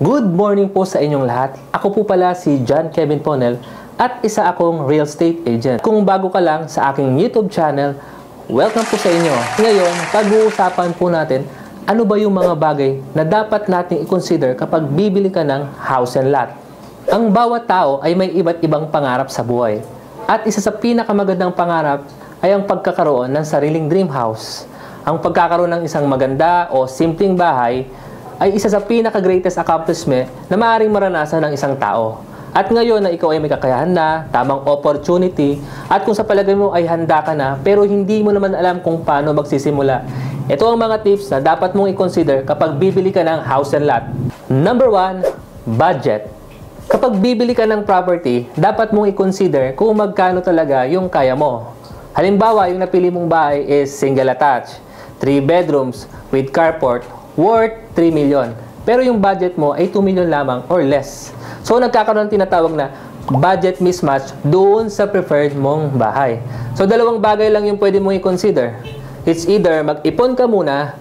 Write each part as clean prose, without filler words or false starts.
Good morning po sa inyong lahat. Ako po pala si John Kevin Ponel at isa akong real estate agent. Kung bago ka lang sa aking YouTube channel, welcome po sa inyo. Ngayon, pag-uusapan po natin ano ba yung mga bagay na dapat nating i-consider kapag bibili ka ng house and lot. Ang bawat tao ay may iba't ibang pangarap sa buhay. At isa sa pinakamagandang pangarap ay ang pagkakaroon ng sariling dream house. Ang pagkakaroon ng isang maganda o simpleng bahay ay isa sa pinaka-greatest accomplishment na maaaring maranasan ng isang tao. At ngayon na ikaw ay may kakayahan na, tamang opportunity, at kung sa palagay mo ay handa ka na pero hindi mo naman alam kung paano magsisimula, ito ang mga tips na dapat mong i-consider kapag bibili ka ng house and lot. Number 1, budget. Kapag bibili ka ng property, dapat mong i-consider kung magkano talaga yung kaya mo. Halimbawa, yung napili mong bahay is single attached, 3 bedrooms with carport, worth 3 million. Pero yung budget mo ay 2 million lamang or less. So, nagkakaroon ng tinatawag na budget mismatch doon sa preferred mong bahay. So, dalawang bagay lang yung pwede mong i-consider. It's either mag-ipon ka muna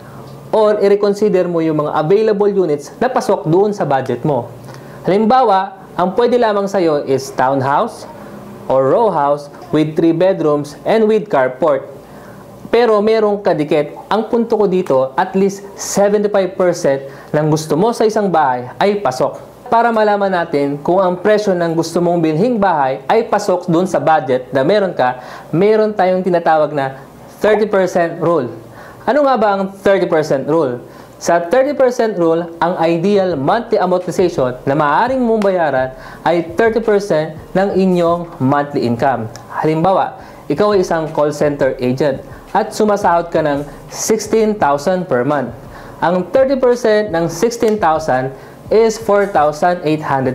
or i-reconsider mo yung mga available units na pasok doon sa budget mo. Halimbawa, ang pwede lamang sa'yo is townhouse or row house with 3 bedrooms and with carport. Pero merong kadikit. Ang punto ko dito, at least 75% ng gusto mo sa isang bahay ay pasok. Para malaman natin kung ang presyo ng gusto mong bilhing bahay ay pasok dun sa budget na meron ka, meron tayong tinatawag na 30% rule. Ano nga ba ang 30% rule? Sa 30% rule, ang ideal monthly amortization na maaaring mong bayaran ay 30% ng inyong monthly income. Halimbawa, ikaw ay isang call center agent at sumasahod ka ng 16,000 per month. Ang 30% ng 16,000 is 4,800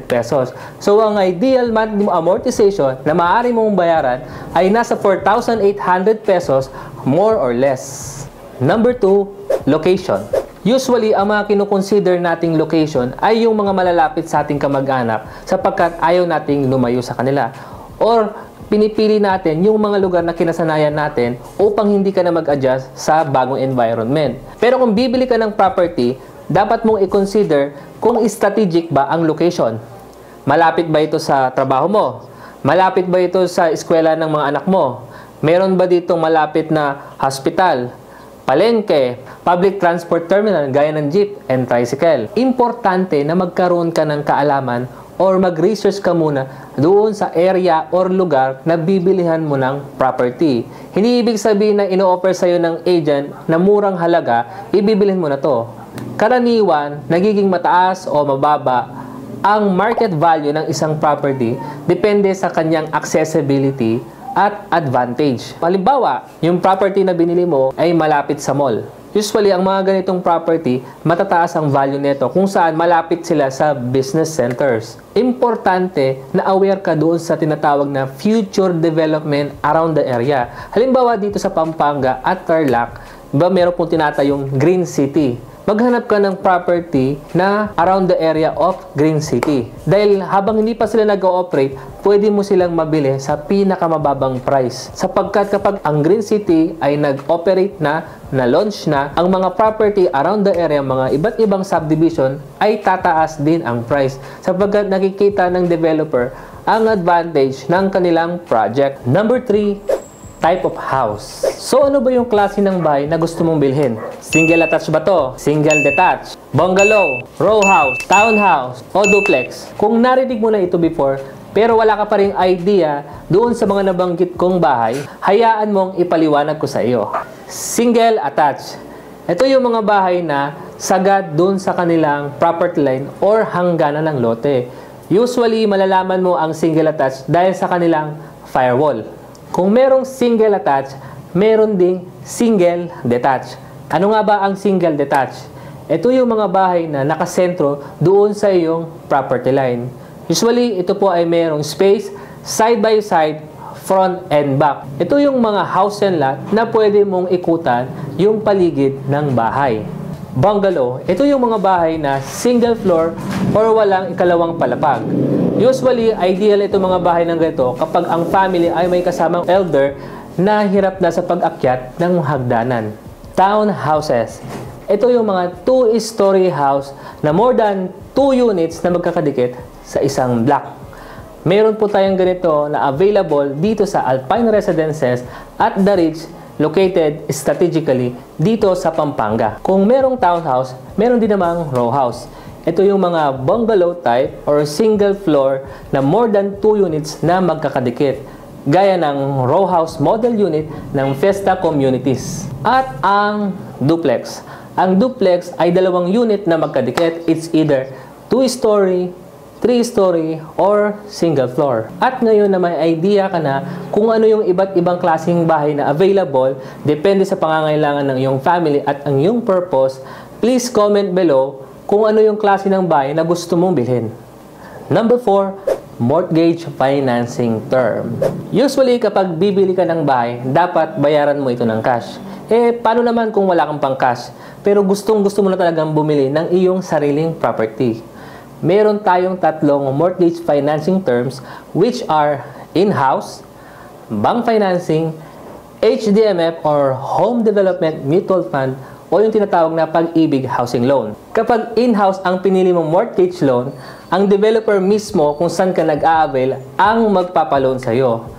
pesos. So, ang ideal monthly amortization na maaari mong bayaran ay nasa 4,800 pesos more or less. Number 2, location. Usually, ang mga kinukonsider nating location ay yung mga malalapit sa ating kamag-anak sapagkat ayaw nating lumayo sa kanila. Or, pinipili natin yung mga lugar na kinasanayan natin upang hindi ka na mag-adjust sa bagong environment. Pero kung bibili ka ng property, dapat mong i-consider kung strategic ba ang location. Malapit ba ito sa trabaho mo? Malapit ba ito sa eskwela ng mga anak mo? Meron ba ditong malapit na hospital, palengke, public transport terminal gaya ng jeep and tricycle? Importante na magkaroon ka ng kaalaman or mag-research ka muna doon sa area or lugar na bibilihan mo ng property. Hindi ibig sabihin na ino-offer sa'yo ng agent na murang halaga, ibibilhin mo na to. Karaniwan, nagiging mataas o mababa ang market value ng isang property depende sa kanyang accessibility at advantage. Halimbawa, yung property na binili mo ay malapit sa mall. Usually, ang mga ganitong property, matataas ang value nito kung saan malapit sila sa business centers. Importante na aware ka doon sa tinatawag na future development around the area. Halimbawa, dito sa Pampanga at Tarlac, meron pong tinatayong Green City. Maghanap ka ng property na around the area of Green City. Dahil habang hindi pa sila nag-ooperate, pwede mo silang mabili sa pinakamababang price. Sapagkat kapag ang Green City ay nag-operate na-launch na, ang mga property around the area, mga iba't ibang subdivision, ay tataas din ang price. Sapagkat nakikita ng developer ang advantage ng kanilang project. Number 3, type of house. So, ano ba yung klase ng bahay na gusto mong bilhin? Single attached ba to? Single detached? Bungalow? Row house? Townhouse? O duplex? Kung narinig mo na ito before, pero wala ka pa ring idea doon sa mga nabanggit kong bahay, hayaan mong ipaliwanag ko sa iyo. Single attached. Ito yung mga bahay na sagad doon sa kanilang property line or hangganan ng lote. Usually, malalaman mo ang single attached dahil sa kanilang firewall. Kung merong single attached, meron ding single detached. Ano nga ba ang single detached? Ito yung mga bahay na nakasentro doon sa iyong property line. Usually, ito po ay merong space, side by side, front and back. Ito yung mga house and lot na pwede mong ikutan yung paligid ng bahay. Bungalow, ito yung mga bahay na single floor or walang ikalawang palapag. Usually, ideal ito mga bahay ng ganito kapag ang family ay may kasamang elder na hirap na sa pag-akyat ng hagdanan. Townhouses. Ito yung mga 2-story house na more than 2 units na magkakadikit sa isang block. Meron po tayong ganito na available dito sa Alpine Residences at The Ridge, located strategically dito sa Pampanga. Kung merong townhouse, meron din namang row house. Ito yung mga bungalow type or single floor na more than 2 units na magkakadikit, gaya ng row house model unit ng Fiesta Communities. At ang duplex. Ang duplex ay 2 unit na magkadikit. It's either 2-story, 3-story, or single floor. At ngayon na may idea ka na kung ano yung iba't ibang klaseng bahay na available, depende sa pangangailangan ng iyong family at ang iyong purpose, please comment below kung ano yung klase ng bahay na gusto mong bilhin. Number 4, mortgage financing term. Usually, kapag bibili ka ng bahay, dapat bayaran mo ito ng cash. Paano naman kung wala kang pang cash, pero gustong-gusto mo na talagang bumili ng iyong sariling property? Meron tayong 3 mortgage financing terms which are in-house, bank financing, HDMF or Home Development Mutual Fund o yung tinatawag na Pag-ibig Housing Loan. Kapag in-house ang pinili mong mortgage loan, ang developer mismo kung saan ka nag-a-avail ang magpapaloan sa iyo.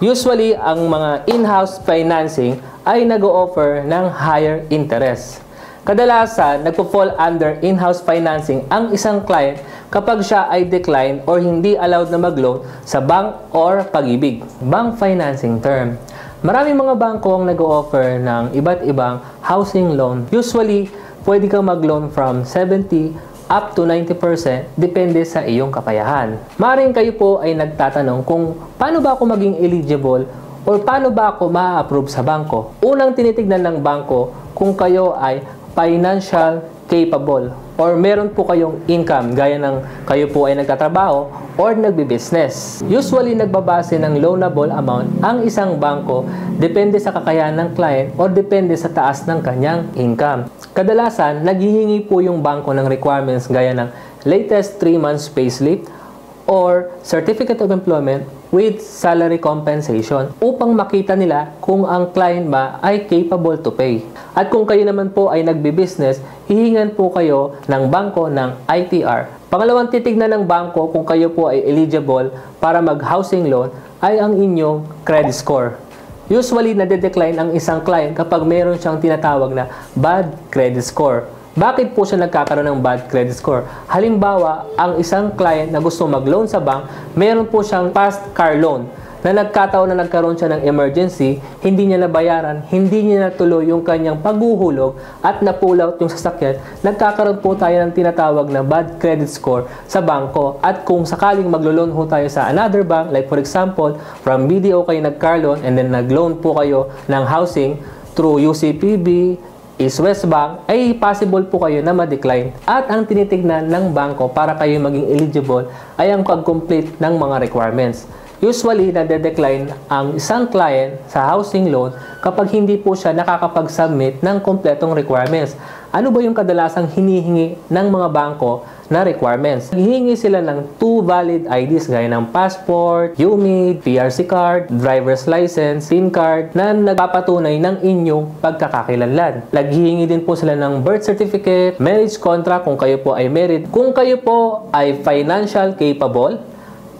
Usually, ang mga in-house financing ay nag-o-offer ng higher interest. Kadalasan, nagpo-fall under in-house financing ang isang client kapag siya ay decline or hindi allowed na mag-loan sa bank or Pag-ibig. Bank financing term. Maraming mga bangko ang nag-o-offer ng iba't ibang housing loan. Usually, pwede kang mag-loan from 70 up to 90% depende sa iyong kakayahan. Maaaring kayo po ay nagtatanong kung paano ba ako maging eligible or paano ba ako ma-approve sa bangko. Unang tinitignan ng bangko kung kayo ay financial capable or meron po kayong income gaya ng kayo po ay nagtatrabaho or nagbi-business. Usually, nagbabase ng loanable amount ang isang bangko depende sa kakayahan ng client or depende sa taas ng kanyang income. Kadalasan, naghihingi po yung bangko ng requirements gaya ng latest 3 months payslip or Certificate of Employment with salary compensation upang makita nila kung ang client ba ay capable to pay. At kung kayo naman po ay nagbi-business, hihingan po kayo ng bangko ng ITR. Pangalawang titignan ng bangko kung kayo po ay eligible para mag-housing loan ay ang inyong credit score. Usually, nade-decline ang isang client kapag meron siyang tinatawag na bad credit score. Bakit po siya nagkakaroon ng bad credit score? Halimbawa, ang isang client na gusto mag-loan sa bank, meron po siyang past car loan na nagkataon na nagkaroon siya ng emergency, hindi niya nabayaran, hindi niya natuloy yung kanyang paghuhulog at na-pull out yung sasakyan, nagkakaroon po tayo ng tinatawag na bad credit score sa bangko. At kung sakaling maglo-loan ho tayo sa another bank, like for example, from BDO kayo nag-car loan and then nag-loan po kayo ng housing through UCPB, East West Bank, ay possible po kayo na ma-decline. At ang tinitignan ng bangko para kayo maging eligible ay ang pag-complete ng mga requirements. Usually, nade-decline ang isang client sa housing loan kapag hindi po siya nakakapag-submit ng kompletong requirements. Ano ba yung kadalasang hinihingi ng mga bangko na requirements? Hihingi sila ng 2 valid IDs gaya ng passport, UMID, PRC card, driver's license, SIM card na nagpapatunay ng inyong pagkakakilanlan. Naghihingi din po sila ng birth certificate, marriage contract kung kayo po ay married. Kung kayo po ay financial capable,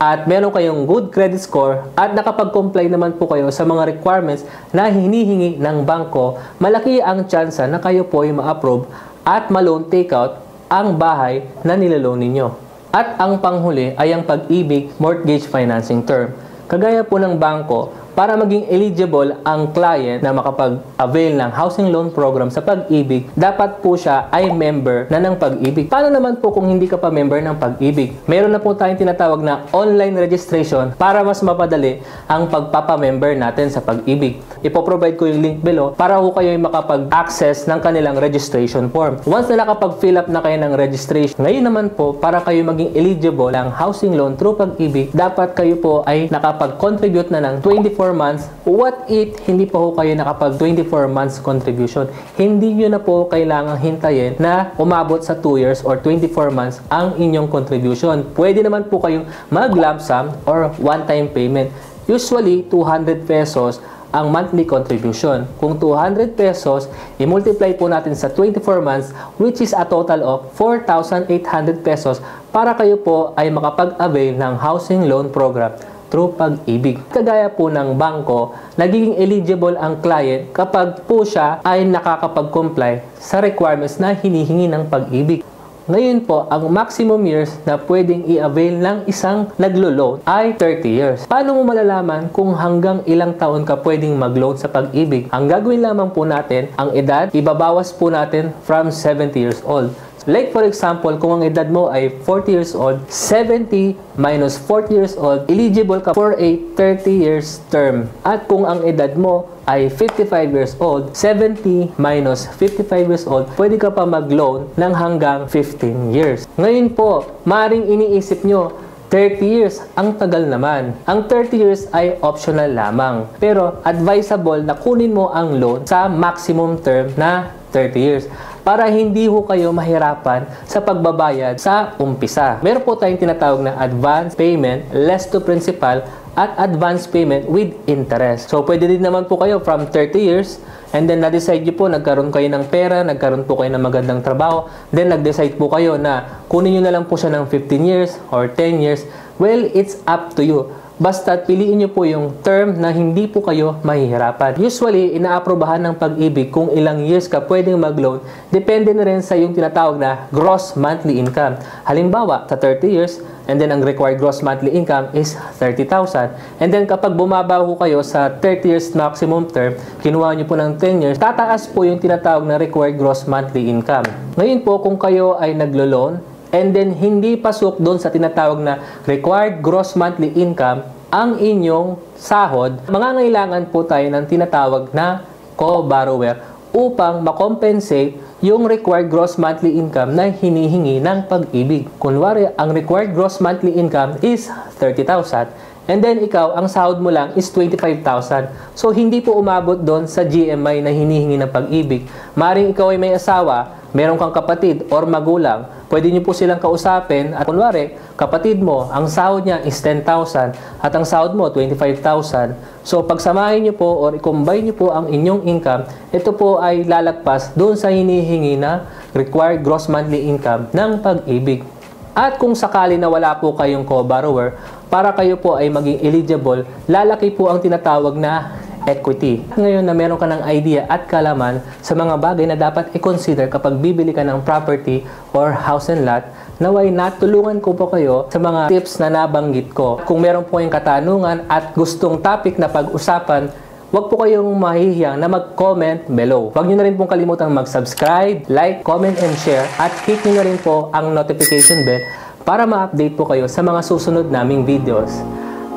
at meron kayong good credit score at nakapag-comply naman po kayo sa mga requirements na hinihingi ng bangko, malaki ang tsansa na kayo po ay ma-approve at ma-loan takeout ang bahay na nilaloan ninyo. At ang panghuli ay ang Pag-ibig mortgage financing term. Kagaya po ng bangko, para maging eligible ang client na makapag-avail ng housing loan program sa Pag-ibig, dapat po siya ay member na ng Pag-ibig. Paano naman po kung hindi ka pa member ng Pag-ibig? Meron na po tayong tinatawag na online registration para mas mapadali ang pagpapamember natin sa Pag-ibig. Ipoprovide ko yung link below para po kayo makapag-access ng kanilang registration form. Once na nakapag-fill up na kayo ng registration, ngayon naman po, para kayo maging eligible ng housing loan through Pag-ibig, dapat kayo po ay nakapag-contribute na ng 24 months. What if hindi pa po kayo nakapag 24 months contribution? Hindi nyo na po kailangang hintayin na umabot sa 2 years or 24 months ang inyong contribution. Pwede naman po kayong mag-lump sum or one-time payment. Usually, 200 pesos ang monthly contribution. Kung 200 pesos, i-multiply po natin sa 24 months, which is a total of 4,800 pesos para kayo po ay makapag-avail ng housing loan program through Pag-ibig. Kagaya po ng bangko, nagiging eligible ang client kapag po siya ay nakakapag-comply sa requirements na hinihingi ng Pag-ibig. Ngayon po, ang maximum years na pwedeng i-avail ng isang naglo-loan ay 30 years. Paano mo malalaman kung hanggang ilang taon ka pwedeng mag-loan sa Pag-ibig? Ang gagawin lamang po natin, ang edad, ibabawas po natin from 70 years old. Like for example, kung ang edad mo ay 40 years old, 70 minus 40 years old, eligible ka for a 30 years term. At kung ang edad mo ay 55 years old, 70 minus 55 years old, pwede ka pa mag-loan ng hanggang 15 years. Ngayon po, maring iniisip nyo, 30 years, ang tagal naman. Ang 30 years ay optional lamang. Pero advisable na kunin mo ang loan sa maximum term na 30 years para hindi ho kayo mahirapan sa pagbabayad sa umpisa. Meron po tayong tinatawag na advance payment, less to principal, at advance payment with interest. So, pwede din naman po kayo from 30 years and then na-decide nyo po, nagkaroon kayo ng pera, nagkaroon po kayo ng magandang trabaho, then nag-decide po kayo na kunin nyo na lang po siya ng 15 years or 10 years. Well, it's up to you. Basta piliin nyo po yung term na hindi po kayo mahihirapan. Usually, inaaprobahan ng Pag-ibig kung ilang years ka pwedeng mag-loan. Depende na rin sa yung tinatawag na gross monthly income. Halimbawa, sa 30 years, and then ang required gross monthly income is 30,000. And then kapag bumaba po kayo sa 30 years maximum term, kinuha nyo po ng 10 years, tataas po yung tinatawag na required gross monthly income. Ngayon po, kung kayo ay naglo-loan, and then hindi pasok doon sa tinatawag na required gross monthly income ang inyong sahod, mangangailangan po tayo ng tinatawag na co-borrower upang makompensate yung required gross monthly income na hinihingi ng Pag-ibig. Kunwari, ang required gross monthly income is 30,000 and then ikaw, ang sahod mo lang is 25,000. So, hindi po umabot doon sa GMI na hinihingi ng Pag-ibig. Maring ikaw ay may asawa, meron kang kapatid or magulang, pwede nyo po silang kausapin at kunwari, kapatid mo, ang sahod niya is 10,000 at ang sahod mo 25,000. So, pagsamahin nyo po or i-combine nyo po ang inyong income, ito po ay lalagpas doon sa hinihingi na required gross monthly income ng Pag-ibig. At kung sakali na wala po kayong co-borrower, para kayo po ay maging eligible, lalaki po ang tinatawag na equity. Ngayon na meron ka ng idea at kalaman sa mga bagay na dapat i-consider kapag bibili ka ng property or house and lot, naway natulungan ko po kayo sa mga tips na nabanggit ko. Kung meron po kayong katanungan at gustong topic na pag-usapan, huwag po kayong mahihiyang na mag-comment below. Huwag nyo na rin pong kalimutang mag-subscribe, like, comment, and share at hit nyo na rin po ang notification bell para ma-update po kayo sa mga susunod naming videos.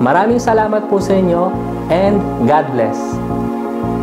Maraming salamat po sa inyo and God bless!